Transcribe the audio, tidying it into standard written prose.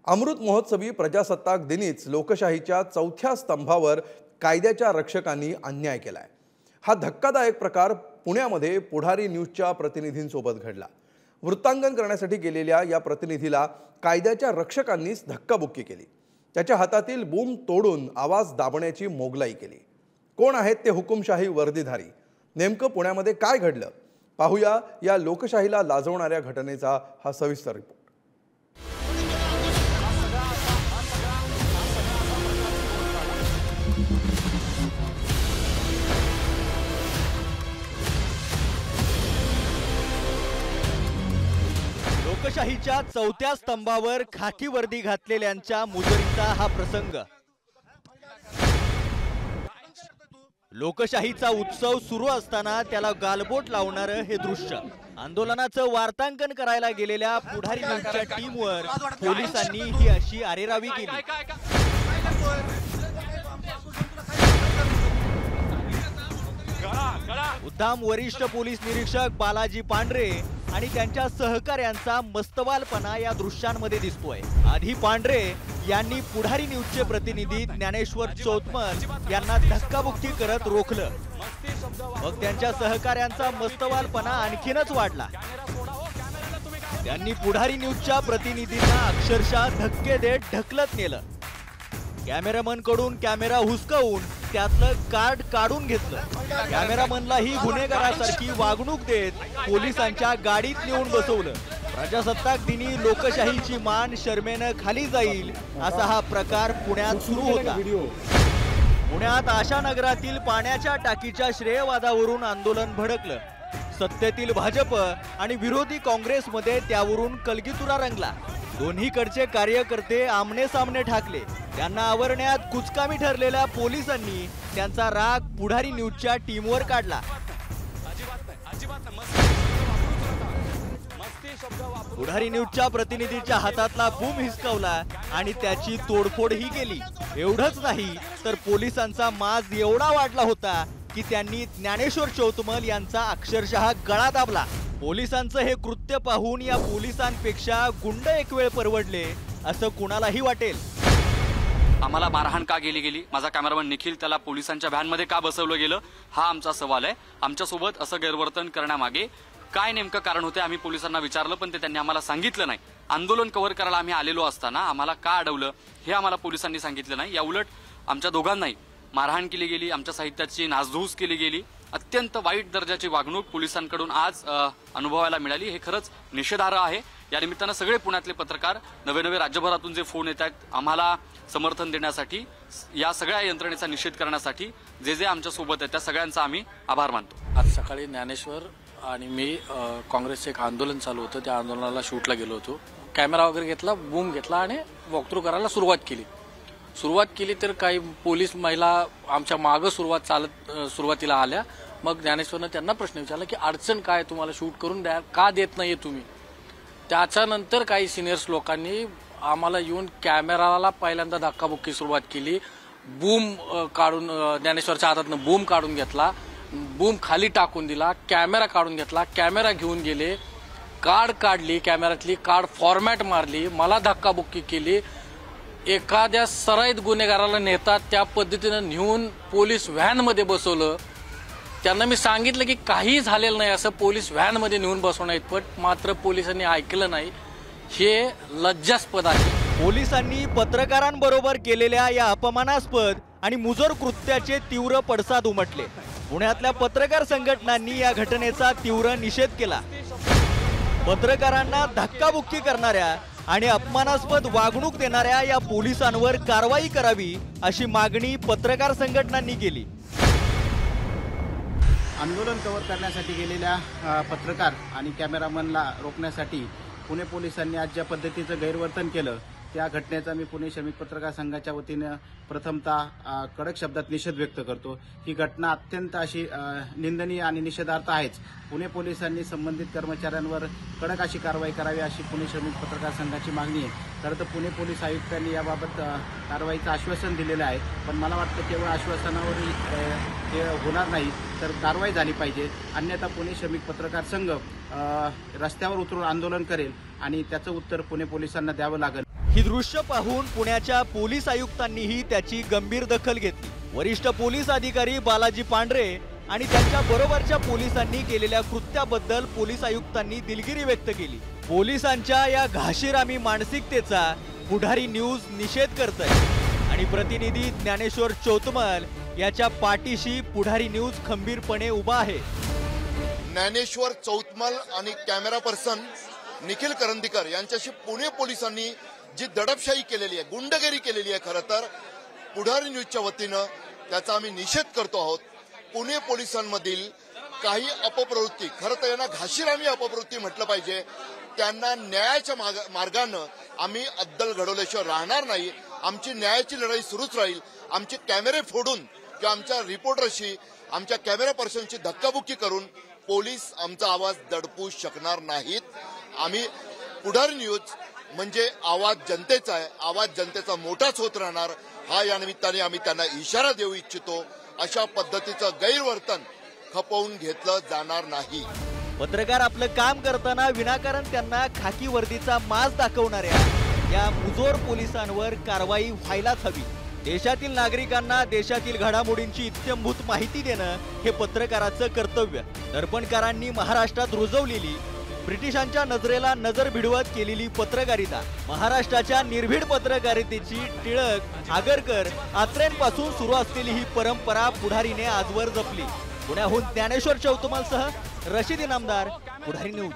अमृत महोत्सवी प्रजासत्ताक दिनीच लोकशाहीच्या चौथ्या स्तंभावर कायद्याच्या रक्षकांनी अन्याय केलाय। हा धक्कादायक प्रकार पुण्यामध्ये पुढारी न्यूजच्या प्रतिनिधींसोबत घडला। वृत्तांकन करण्यासाठी गेलेल्या या प्रतिनिधीला कायद्याच्या रक्षकांनीच धक्काबुक्की केली। त्याच्या हातातील बूम तोडून आवाज दाबण्याची मोगलाई केली। कोण आहेत ते हुकुमशाही वर्दीधारी? नेमकं पुण्यामध्ये काय घडलं पाहूया या लोकशाहीला लाजवणाऱ्या घटनेचा हा सविस्तर रिपोर्ट। लोकशाहीच्या चौथ्या स्तंभावर खाकी वर्दी घातलेल्यांच्या मुजरीचा हा प्रसंग। लोकशाहीचा उत्सव सुरू असताना त्याला गालबोट लावणारं हे दृश्य। आंदोलनाचं वार्तांकन करायला गेलेल्या पुढारी न्यूजच्या टीमवर पोलिसांनी ही अशी अरेरावी केली। उद्दाम वरिष्ठ पोलीस निरीक्षक बालाजी पांढरे आणि त्यांच्या सहकाऱ्यांचा मस्तवालपणा या दृश्यांमध्ये दिसतोय। आधी पांढरे यांनी पुढारी न्यूजचे प्रतिनिधी ज्ञानेश्वर चौतमल यांना धक्काबुक्की करत रोखलं। मग त्यांच्या सहकाऱ्यांचा मस्तवालपणा आणखीनच वाढला। त्यांनी पुढारी न्यूजच्या प्रतिनिधींना अक्षरशः धक्के देत ढकलत नेलं। कॅमेरामन कडून कॅमेरा हुसकावून त्यातलं कार्ड काढून घेतलं। कॅमेरामनलाही गुन्हेगारासारखी वागणूक देत पोलिसांच्या गाडीत नेऊन बसवलं। प्रजासत्ताक दिनी लोकशाहीची मान शर्मेनं खाली जाईल असा हा प्रकार पुण्यात सुरू होता। पुण्यात आशानगरातील पाण्याच्या टाकीच्या श्रेयवादावरून आंदोलन भडकलं। सत्तेतील भाजप आणि विरोधी काँग्रेसमध्ये त्यावरून कलगीतुरा रंगला। दोन्हीकडचे कार्यकर्ते आमने सामने ठाकले। त्यांना आवरण्यात कुचकामी ठरलेल्या पोलिसांनी त्यांचा राग पुढारी न्यूजच्या टीमवर काढला। पुढारी न्यूजच्या प्रतिनिधीच्या हातातला बूम हिसकावला आणि त्याची तोडफोडही केली। एवढंच नाही तर पोलिसांचा माज एवढा वाढला होता की त्यांनी ज्ञानेश्वर चौतमल यांचा अक्षरशः गळा दाबला। पोलिसांचं हे कृत्य पाहून या पोलिसांपेक्षा गुंड एक वेळ परवडले असं कुणालाही वाटेल। आम्हाला मारहाण का गेली माझा कॅमेरामन निखिल त्याला पोलिसांच्या व्हॅनमध्ये का बसवलं गेलं हा आमचा सवाल आहे। आमच्यासोबत असं गैरवर्तन करण्यामागे काय नेमकं कारण होते आम्ही पोलिसांना विचारलं पण ते त्यांनी आम्हाला सांगितलं नाही। आंदोलन कव्हर करायला आम्ही आलेलो असताना आम्हाला का अडवलं हे आम्हाला पोलिसांनी सांगितलं नाही। याउलट आमच्या दोघांनाही मारहाण केली गेली, आमच्या साहित्याची नासधूस केली गेली। अत्यंत वाईट दर्जाची वागणूक पोलिसांकडून आज अनुभवायला मिळाली। हे खरंच निषेधार्ह आहे। या निमित्तानं सगळे पुण्यातले पत्रकार नवे राज्यभरातून जे फोन येत आहेत आम्हाला समर्थन देण्यासाठी, या सगळ्या यंत्रणेचा निषेध करण्यासाठी जे आमच्या सोबत आहेत त्या सगळ्यांचा आम्ही आभार मानतो। आज सकाळी ज्ञानेश्वर आणि मी काँग्रेसचे एक आंदोलन चालू होतं, त्या आंदोलनाला शूटला गेलो होतो। कॅमेरा वगैरे घेतला, बूम घेतला आणि वॉकथ्रू करायला सुरुवात केली तर काही पोलीस महिला आमच्या मागं सुरुवातीला आल्या। मग ज्ञानेश्वरनं त्यांना प्रश्न विचारला की अडचण काय, तुम्हाला शूट करून द्या का देत नाहीये तुम्ही। त्याच्यानंतर काही सिनियर्स लोकांनी आम्हाला येऊन कॅमेराला पहिल्यांदा धक्काबुक्की सुरुवात केली। बूम काढून ज्ञानेश्वरच्या हातातनं बूम काढून घेतला, बूम खाली टाकून दिला, कॅमेरा काढून घेतला, कॅमेरा घेऊन गेले, कार्ड काढली, कॅमेऱ्यातली कार्ड फॉर्मॅट मारली, मला धक्काबुक्की केली। एखाद्या सराईत गुन्हेगाराला नेतात त्या पद्धतीनं नेऊन पोलीस व्हॅनमध्ये बसवलं। त्यांना मी सांगितलं की काही झालेलं नाही असं, पोलीस व्हॅनमध्ये नेऊन बसवणं इतपत, मात्र पोलिसांनी ऐकलं नाही। हे लज्जास्पद आहे। पोलिसांनी पत्रकारांबरोबर केलेल्या या अपमानास्पद आणि मुजोर कृत्याचे तीव्र पडसाद उमटले। पुण्यातल्या पत्रकार संघटनांनी या घटनेचा तीव्र निषेध केला। पत्रकारांना धक्काबुक्की करणाऱ्या आणि अपमानास्पद वागणूक देणाऱ्या या पोलिसांवर कारवाई करावी अशी मागणी पत्रकार संघटनांनी केली। आंदोलन कव्हर करण्यासाठी गेलेल्या पत्रकार आणि कॅमेरामनला रोखण्यासाठी पुणे पोलिसांनी आज ज्या पद्धतीचं गैरवर्तन केलं त्या घटनेचा मी पुणे श्रमिक पत्रकार संघाच्या वतीनं प्रथमतः कडक शब्दात निषेध व्यक्त करतो। ही घटना अत्यंत अशी निंदनीय आणि निषेधार्थ आहेच। पुणे पोलिसांनी संबंधित कर्मचाऱ्यांवर कडक अशी कारवाई करावी अशी पुणे श्रमिक पत्रकार संघाची मागणी आहे। खरं तर पुणे पोलीस आयुक्तांनी याबाबत कारवाईचं आश्वासन दिलेलं आहे, पण मला वाटतं केवळ आश्वासनावर हे होणार नाही तर कारवाई झाली पाहिजे। अन्यथा पुणे श्रमिक पत्रकार संघ रस्त्यावर उतरून आंदोलन करेल आणि त्याचं उत्तर पुणे पोलिसांना द्यावं लागेल। ही दृश्य पाहून पुण्याच्या पोलीस आयुक्तांनीही त्याची गंभीर दखल घेतली। वरिष्ठ पोलीस अधिकारी बालाजी पांढरे आणि त्यांच्या बरोबरच्या पोलिसांनी केलेल्या कृत्याबद्दल पोलीस आयुक्तांनी दिलगिरी व्यक्त केली। पोलिसांच्या या घाशीरामी मानसिकतेचा पुढारी न्यूज निषेध करतोय आणि प्रतिनिधी ज्ञानेश्वर चौतमल याच्या पाठीशी पुढारी न्यूज खंबीरपणे उभा आहे। ज्ञानेश्वर चौतमल आणि कॅमेरा पर्सन निखिल करंदीकर यांच्याशी पुणे पोलिसांनी जी दडपशाही केलेली आहे, गुंडगिरी केलेली आहे, खरं तर पुढारी न्यूजच्या वतीनं त्याचा आम्ही निषेध करतो आहोत। पुणे पोलिसांमधील काही अपप्रवृत्ती, खरं तर यांना घाशीरामी अपप्रवृत्ती म्हटलं पाहिजे, त्यांना न्यायाच्या मार्गानं आम्ही अद्दल घडवल्याशिवाय राहणार नाही। आमची न्यायाची लढाई सुरूच राहील। आमचे कॅमेरे फोडून किंवा आमच्या रिपोर्टरशी, आमच्या कॅमेरा पर्सनची धक्काबुक्की करून पोलीस आमचा आवाज दडपू शकणार नाहीत। आम्ही पुढारी न्यूज म्हणजे आवाज जनतेचा आहे, आवाज जनतेचा मोठाच होत राहणार, हा या निमित्ताने आम्ही त्यांना इशारा देऊ इच्छितो। अशा पद्धतीचं गैरवर्तन खपवून घेतलं जाणार नाही। पत्रकार आपलं काम करताना विनाकारण त्यांना खाकी वर्दीचा माज दाखवणाऱ्या या मुजोर पोलिसांवर कारवाई व्हायलाच हवी। देशातील नागरिकांना देशातील घडामोडींची इत्थंभूत माहिती देणं हे पत्रकाराचं कर्तव्य। दर्पणकारांनी महाराष्ट्रात रुजवलेली ब्रिटिशांच्या नजरेला नजर भिडवत केलेली पत्रकारिता, महाराष्ट्राच्या निर्भीड पत्रकारितेची टिळक, आगरकर, आत्रेंपासून सुरू असलेली ही परंपरा पुढारीने आजवर जपली। पुण्याहून ज्ञानेश्वर चौतमलसह रशीद इनामदार, पुढारी न्यूज।